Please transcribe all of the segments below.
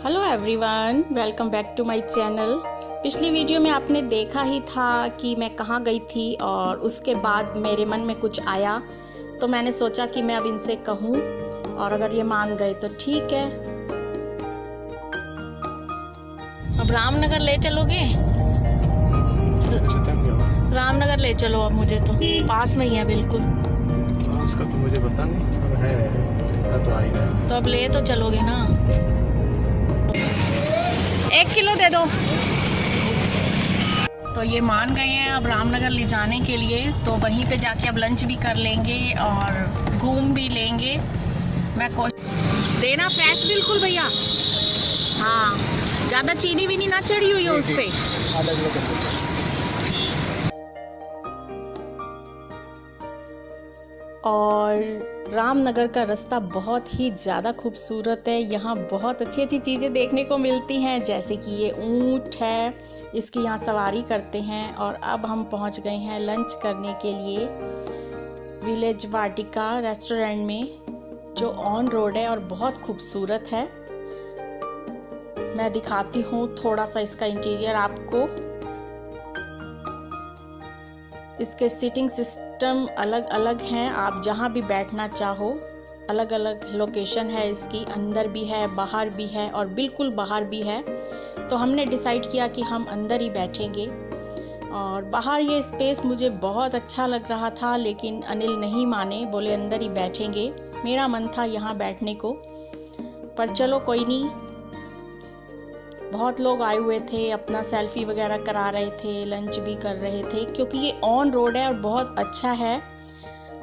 Hello everyone, welcome back to my channel. पिछली video में आपने देखा ही था कि मैं कहाँ गई थी और उसके बाद मेरे मन में कुछ आया तो मैंने सोचा कि मैं अब इनसे कहूँ और अगर ये मान गए तो ठीक है। अब रामनगर ले चलोगे? रामनगर ले चलो अब, मुझे तो पास में ही है बिल्कुल। उसका तो मुझे पता नहीं है, तो आ ही गया। तो अब ले तो चलोगे ना? 1 किलो दे दो। तो ये मान गए हैं अब रामनगर ले जाने के लिए, तो वहीं पे जाके अब लंच भी कर लेंगे और घूम भी लेंगे। मैं देना फ्रेश बिल्कुल भैया। हाँ, ज़्यादा चीनी भी ना चढ़ी हुई है उस पर। और रामनगर का रास्ता बहुत ही ज़्यादा खूबसूरत है। यहाँ बहुत अच्छी अच्छी चीज़ें देखने को मिलती हैं, जैसे कि ये ऊँट है, इसकी यहाँ सवारी करते हैं। और अब हम पहुँच गए हैं लंच करने के लिए विलेज वाटिका रेस्टोरेंट में, जो ऑन रोड है और बहुत खूबसूरत है। मैं दिखाती हूँ थोड़ा सा इसका इंटीरियर आपको। इसके सीटिंग सिस्टम अलग अलग हैं, आप जहाँ भी बैठना चाहो। अलग अलग लोकेशन है इसकी, अंदर भी है, बाहर भी है और बिल्कुल बाहर भी है। तो हमने डिसाइड किया कि हम अंदर ही बैठेंगे। और बाहर ये स्पेस मुझे बहुत अच्छा लग रहा था, लेकिन अनिल नहीं माने, बोले अंदर ही बैठेंगे। मेरा मन था यहाँ बैठने को, पर चलो कोई नहीं। बहुत लोग आए हुए थे, अपना सेल्फी वगैरह करा रहे थे, लंच भी कर रहे थे, क्योंकि ये ऑन रोड है और बहुत अच्छा है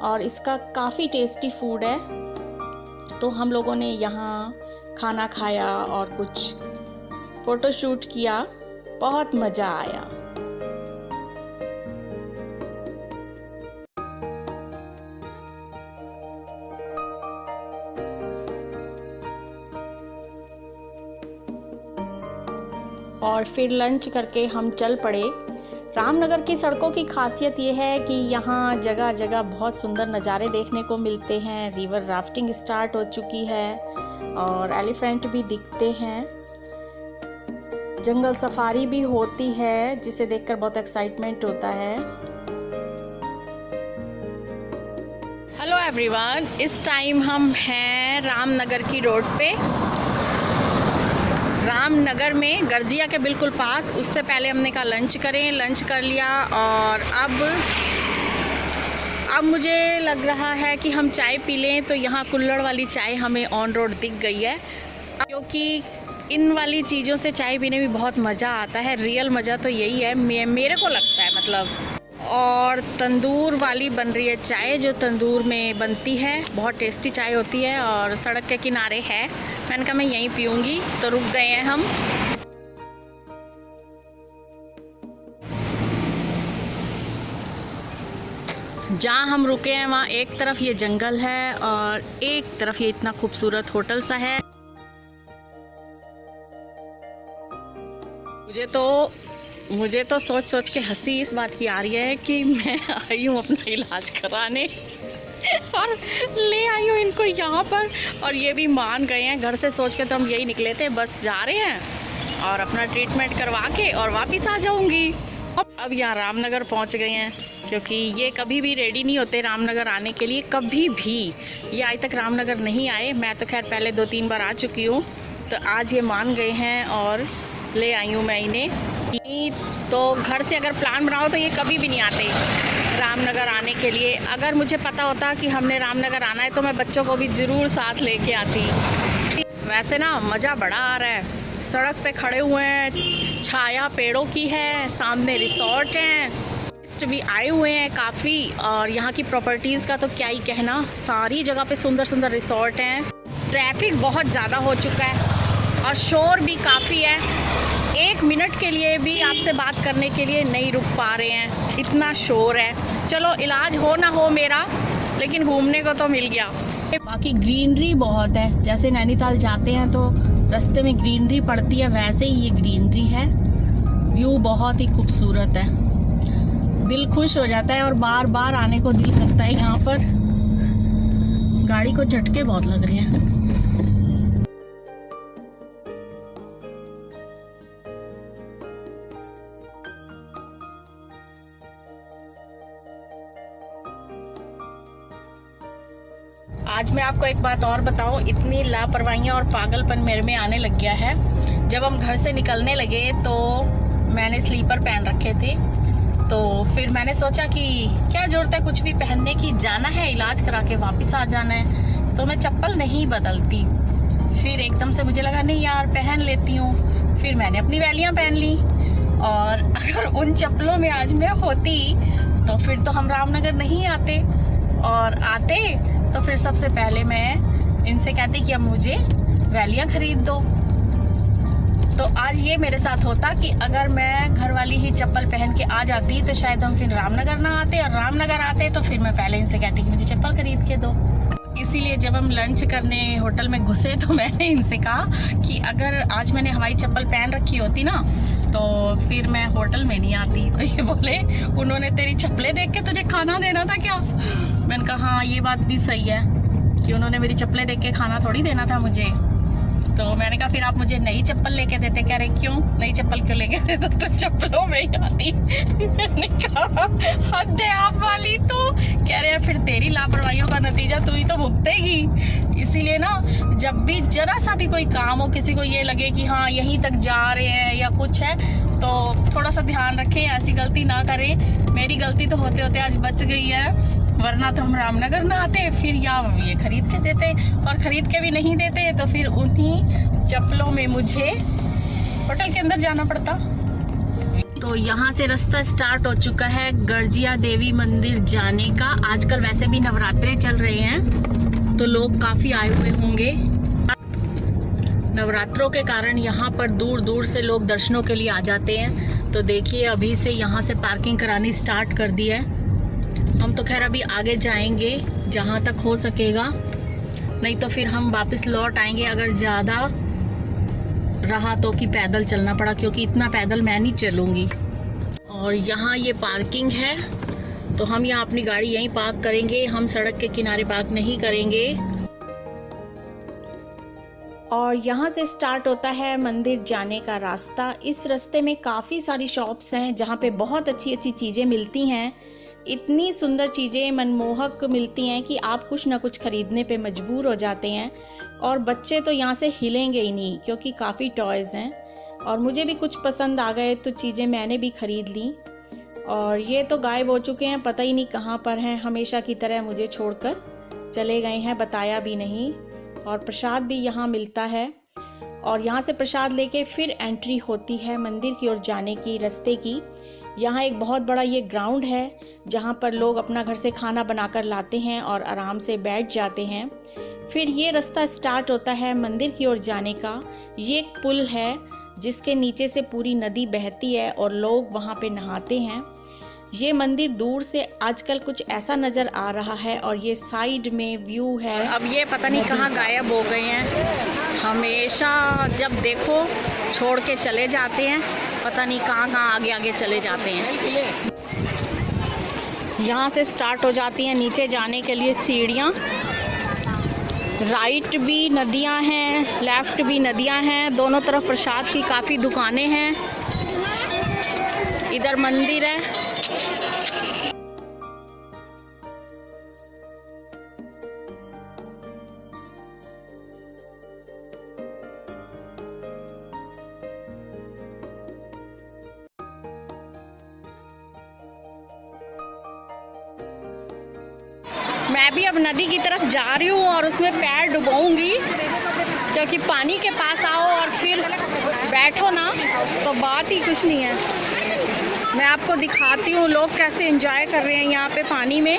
और इसका काफ़ी टेस्टी फूड है। तो हम लोगों ने यहाँ खाना खाया और कुछ फ़ोटो शूट किया, बहुत मज़ा आया। और फिर लंच करके हम चल पड़े। रामनगर की सड़कों की खासियत ये है कि यहाँ जगह जगह बहुत सुंदर नज़ारे देखने को मिलते हैं। रिवर राफ्टिंग स्टार्ट हो चुकी है और एलिफेंट भी दिखते हैं। जंगल सफारी भी होती है, जिसे देखकर बहुत एक्साइटमेंट होता है। हेलो एवरीवन, इस टाइम हम हैं रामनगर की रोड पे, रामनगर में गर्जिया के बिल्कुल पास। उससे पहले हमने कहा लंच करें, लंच कर लिया और अब मुझे लग रहा है कि हम चाय पी लें। तो यहाँ कुल्हड़ वाली चाय हमें ऑन रोड दिख गई है, क्योंकि इन वाली चीज़ों से चाय पीने में बहुत मज़ा आता है। रियल मज़ा तो यही है, मेरे को लगता है मतलब। और तंदूर वाली बन रही है चाय, जो तंदूर में बनती है, बहुत टेस्टी चाय होती है और सड़क के किनारे है। मैंने कहा मैं यहीं पीऊँगी, तो रुक गए हैं हम। जहाँ हम रुके हैं वहाँ एक तरफ ये जंगल है और एक तरफ ये इतना खूबसूरत होटल सा है। मुझे तो सोच सोच के हंसी इस बात की आ रही है कि मैं आई हूँ अपना इलाज कराने और ले आई हूँ इनको यहाँ पर, और ये भी मान गए हैं। घर से सोच के तो हम यही निकले थे, बस जा रहे हैं और अपना ट्रीटमेंट करवा के और वापस आ जाऊँगी। अब यहाँ रामनगर पहुँच गए हैं, क्योंकि ये कभी भी रेडी नहीं होते रामनगर आने के लिए, कभी भी। ये आज तक रामनगर नहीं आए, मैं तो खैर पहले 2-3 बार आ चुकी हूँ। तो आज ये मान गए हैं और ले आई हूँ मैं इन्हें। तो घर से अगर प्लान बनाओ तो ये कभी भी नहीं आते रामनगर आने के लिए। अगर मुझे पता होता कि हमने रामनगर आना है तो मैं बच्चों को भी ज़रूर साथ लेके आती। वैसे ना मज़ा बड़ा आ रहा है। सड़क पे खड़े हुए हैं, छाया पेड़ों की है, सामने रिसोर्ट हैं, टूरिस्ट भी आए हुए हैं काफ़ी। और यहाँ की प्रॉपर्टीज़ का तो क्या ही कहना, सारी जगह पे सुंदर सुंदर रिसोर्ट हैं। ट्रैफिक बहुत ज़्यादा हो चुका है और शोर भी काफ़ी है। 1 मिनट के लिए भी आपसे बात करने के लिए नहीं रुक पा रहे हैं, इतना शोर है। चलो इलाज हो ना हो मेरा, लेकिन घूमने को तो मिल गया। बाकी ग्रीनरी बहुत है, जैसे नैनीताल जाते हैं तो रास्ते में ग्रीनरी पड़ती है, वैसे ही ये ग्रीनरी है। व्यू बहुत ही खूबसूरत है, दिल खुश हो जाता है और बार बार आने को दिल करता है यहाँ पर। गाड़ी को झटके बहुत लग रहे हैं। आज मैं आपको एक बात और बताऊं, इतनी लापरवाहियाँ और पागलपन मेरे में आने लग गया है। जब हम घर से निकलने लगे तो मैंने स्लीपर पहन रखे थे, तो फिर मैंने सोचा कि क्या ज़रूरत है कुछ भी पहनने की, जाना है इलाज करा के वापस आ जाना है, तो मैं चप्पल नहीं बदलती। फिर एकदम से मुझे लगा नहीं यार पहन लेती हूँ, फिर मैंने अपनी वैलियाँ पहन ली। और अगर उन चप्पलों में आज मैं होती तो फिर तो हम रामनगर नहीं आते, और आते तो फिर सबसे पहले मैं इनसे कहती कि अब मुझे वैलियाँ खरीद दो। तो आज ये मेरे साथ होता कि अगर मैं घर वाली ही चप्पल पहन के आ जाती तो शायद हम फिर रामनगर ना आते, और रामनगर आते तो फिर मैं पहले इनसे कहती कि मुझे चप्पल खरीद के दो। इसीलिए जब हम लंच करने होटल में घुसे तो मैंने इनसे कहा कि अगर आज मैंने हवाई चप्पल पहन रखी होती ना तो फिर मैं होटल में नहीं आती। तो ये बोले उन्होंने तेरी चप्पलें देख के तुझे खाना देना था क्या? मैंने कहा हाँ ये बात भी सही है कि उन्होंने मेरी चप्पलें देख के खाना थोड़ी देना था मुझे। तो मैंने कहा फिर आप मुझे नई चप्पल लेके देते। कह रहे क्यों नई चप्पल क्यों लेके देते, तो चप्पलों में ही आती। मैंने कहा हद है आप वाली। तो कह रहे हैं फिर तेरी लापरवाहियों का नतीजा तू ही तो भुगतेगी। इसीलिए ना जब भी जरा सा भी कोई काम हो, किसी को ये लगे कि हाँ यहीं तक जा रहे हैं या कुछ है, तो थोड़ा सा ध्यान रखें, ऐसी गलती ना करें। मेरी गलती तो होते होते आज बच गई है, वरना तो हम रामनगर ना आते, फिर या ये खरीद के देते, और खरीद के भी नहीं देते तो फिर उन्हीं चप्पलों में मुझे होटल के अंदर जाना पड़ता। तो यहाँ से रास्ता स्टार्ट हो चुका है गर्जिया देवी मंदिर जाने का। आजकल वैसे भी नवरात्रे चल रहे हैं तो लोग काफ़ी आए हुए होंगे। नवरात्रों के कारण यहाँ पर दूर दूर से लोग दर्शनों के लिए आ जाते हैं। तो देखिए अभी से यहाँ से पार्किंग करानी स्टार्ट कर दी है। हम तो खैर अभी आगे जाएंगे जहाँ तक हो सकेगा, नहीं तो फिर हम वापस लौट आएंगे अगर ज़्यादा रहा तो कि पैदल चलना पड़ा, क्योंकि इतना पैदल मैं नहीं चलूँगी। और यहाँ ये पार्किंग है तो हम यहाँ अपनी गाड़ी यहीं पार्क करेंगे, हम सड़क के किनारे पार्क नहीं करेंगे। और यहाँ से स्टार्ट होता है मंदिर जाने का रास्ता। इस रास्ते में काफ़ी सारी शॉप्स हैं जहाँ पे बहुत अच्छी अच्छी चीज़ें मिलती हैं। इतनी सुंदर चीज़ें मनमोहक मिलती हैं कि आप कुछ ना कुछ ख़रीदने पे मजबूर हो जाते हैं। और बच्चे तो यहाँ से हिलेंगे ही नहीं क्योंकि काफ़ी टॉयज़ हैं, और मुझे भी कुछ पसंद आ गए तो चीज़ें मैंने भी ख़रीद ली। और ये तो गायब हो चुके हैं, पता ही नहीं कहाँ पर हैं, हमेशा की तरह मुझे छोड़कर चले गए हैं, बताया भी नहीं। और प्रसाद भी यहाँ मिलता है, और यहाँ से प्रसाद लेके फिर एंट्री होती है मंदिर की ओर जाने की रास्ते की। यहाँ एक बहुत बड़ा ये ग्राउंड है जहाँ पर लोग अपना घर से खाना बनाकर लाते हैं और आराम से बैठ जाते हैं। फिर ये रास्ता स्टार्ट होता है मंदिर की ओर जाने का। ये एक पुल है जिसके नीचे से पूरी नदी बहती है और लोग वहाँ पे नहाते हैं। ये मंदिर दूर से आजकल कुछ ऐसा नज़र आ रहा है, और ये साइड में व्यू है। अब ये पता नहीं कहाँ गायब हो गए हैं, हमेशा जब देखो छोड़ के चले जाते हैं, पता नहीं कहाँ कहाँ आगे आगे चले जाते हैं। यहाँ से स्टार्ट हो जाती हैं नीचे जाने के लिए सीढ़ियाँ। राइट भी नदियाँ हैं, लेफ्ट भी नदियाँ हैं, दोनों तरफ प्रसाद की काफ़ी दुकानें हैं। इधर मंदिर है। मैं भी अब नदी की तरफ जा रही हूँ और उसमें पैर डुबाऊंगी, क्योंकि पानी के पास आओ और फिर बैठो ना तो बात ही कुछ नहीं है। मैं आपको दिखाती हूँ लोग कैसे एंजॉय कर रहे हैं यहाँ पे पानी में।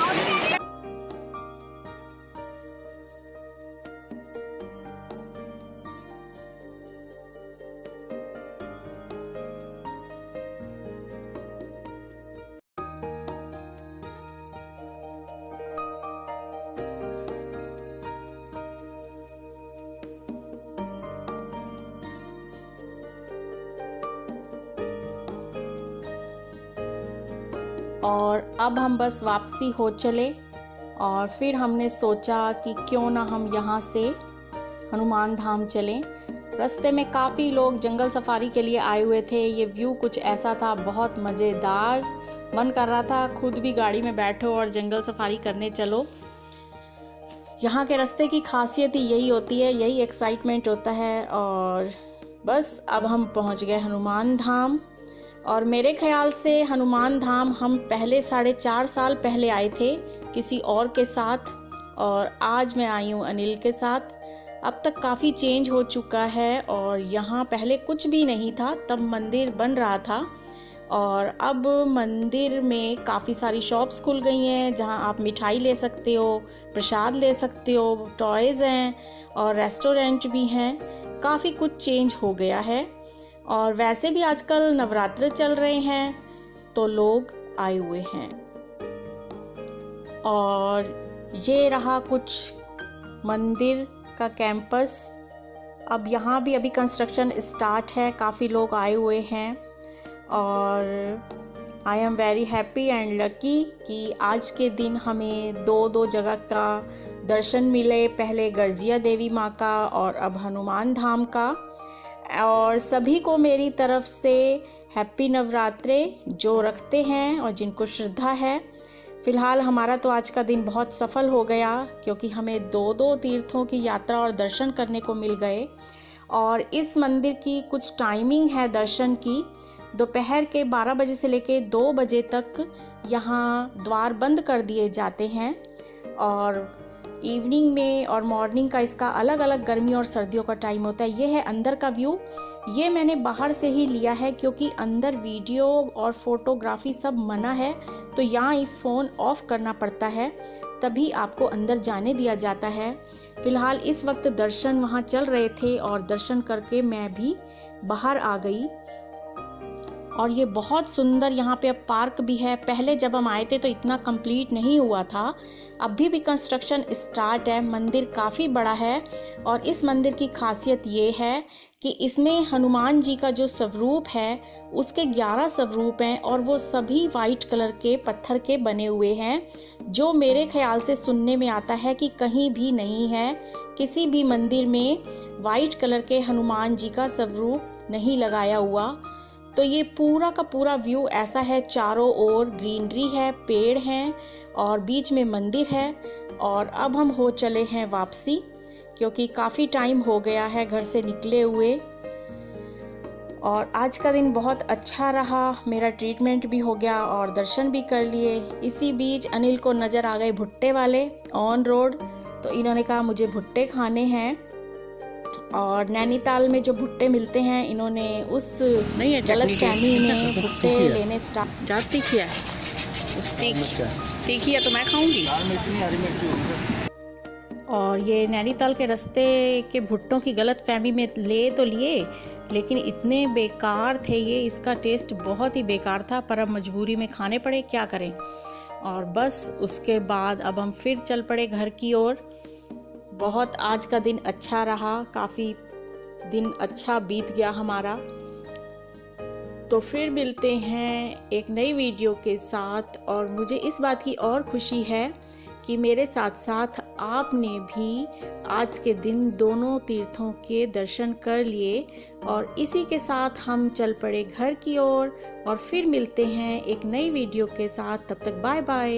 और अब हम बस वापसी हो चले, और फिर हमने सोचा कि क्यों ना हम यहाँ से हनुमान धाम चलें। रास्ते में काफ़ी लोग जंगल सफारी के लिए आए हुए थे। ये व्यू कुछ ऐसा था, बहुत मज़ेदार, मन कर रहा था खुद भी गाड़ी में बैठो और जंगल सफारी करने चलो। यहाँ के रास्ते की खासियत ही यही होती है, यही एक्साइटमेंट होता है। और बस अब हम पहुँच गए हनुमान धाम। और मेरे ख्याल से हनुमान धाम हम पहले 4.5 साल पहले आए थे किसी और के साथ, और आज मैं आई हूँ अनिल के साथ। अब तक काफ़ी चेंज हो चुका है और यहाँ पहले कुछ भी नहीं था, तब मंदिर बन रहा था। और अब मंदिर में काफ़ी सारी शॉप्स खुल गई हैं जहाँ आप मिठाई ले सकते हो, प्रसाद ले सकते हो, टॉयज़ हैं और रेस्टोरेंट भी हैं। काफ़ी कुछ चेंज हो गया है। और वैसे भी आजकल नवरात्र चल रहे हैं तो लोग आए हुए हैं। और ये रहा कुछ मंदिर का कैंपस। अब यहाँ भी अभी कंस्ट्रक्शन स्टार्ट है, काफ़ी लोग आए हुए हैं। और I am very happy and lucky कि आज के दिन हमें दो जगह का दर्शन मिले, पहले गर्जिया देवी माँ का और अब हनुमान धाम का। और सभी को मेरी तरफ से हैप्पी नवरात्रे, जो रखते हैं और जिनको श्रद्धा है। फ़िलहाल हमारा तो आज का दिन बहुत सफल हो गया क्योंकि हमें दो तीर्थों की यात्रा और दर्शन करने को मिल गए। और इस मंदिर की कुछ टाइमिंग है दर्शन की। दोपहर के 12 बजे से लेके 2 बजे तक यहाँ द्वार बंद कर दिए जाते हैं। और इवनिंग में और मॉर्निंग का इसका अलग अलग गर्मी और सर्दियों का टाइम होता है। ये है अंदर का व्यू। ये मैंने बाहर से ही लिया है क्योंकि अंदर वीडियो और फोटोग्राफी सब मना है, तो यहाँ फ़ोन ऑफ करना पड़ता है, तभी आपको अंदर जाने दिया जाता है। फ़िलहाल इस वक्त दर्शन वहाँ चल रहे थे और दर्शन करके मैं भी बाहर आ गई। और ये बहुत सुंदर यहाँ पे अब पार्क भी है। पहले जब हम आए थे तो इतना कंप्लीट नहीं हुआ था, अभी भी कंस्ट्रक्शन स्टार्ट है। मंदिर काफ़ी बड़ा है और इस मंदिर की खासियत ये है कि इसमें हनुमान जी का जो स्वरूप है उसके 11 स्वरूप हैं और वो सभी वाइट कलर के पत्थर के बने हुए हैं, जो मेरे ख्याल से सुनने में आता है कि कहीं भी नहीं है। किसी भी मंदिर में वाइट कलर के हनुमान जी का स्वरूप नहीं लगाया हुआ। तो ये पूरा का पूरा व्यू ऐसा है, चारों ओर ग्रीनरी है, पेड़ हैं और बीच में मंदिर है। और अब हम हो चले हैं वापसी क्योंकि काफ़ी टाइम हो गया है घर से निकले हुए। और आज का दिन बहुत अच्छा रहा, मेरा ट्रीटमेंट भी हो गया और दर्शन भी कर लिए। इसी बीच अनिल को नज़र आ गए भुट्टे वाले ऑन रोड, तो इन्होंने कहा मुझे भुट्टे खाने हैं। और नैनीताल में जो भुट्टे मिलते हैं, इन्होंने उस गलतफहमी में भुट्टे लेने स्टार्ट। ज़्यादा तीखी है, तीखी है तो मैं खाऊंगी। और ये नैनीताल के रास्ते के भुट्टों की गलतफहमी में ले तो लिए, लेकिन इतने बेकार थे ये, इसका टेस्ट बहुत ही बेकार था, पर अब मजबूरी में खाने पड़े, क्या करें। और बस उसके बाद अब हम फिर चल पड़े घर की ओर। बहुत आज का दिन अच्छा रहा, काफ़ी दिन अच्छा बीत गया हमारा। तो फिर मिलते हैं एक नई वीडियो के साथ। और मुझे इस बात की और खुशी है कि मेरे साथ साथ आपने भी आज के दिन दोनों तीर्थों के दर्शन कर लिए। और इसी के साथ हम चल पड़े घर की ओर और फिर मिलते हैं एक नई वीडियो के साथ। तब तक बाय बाय।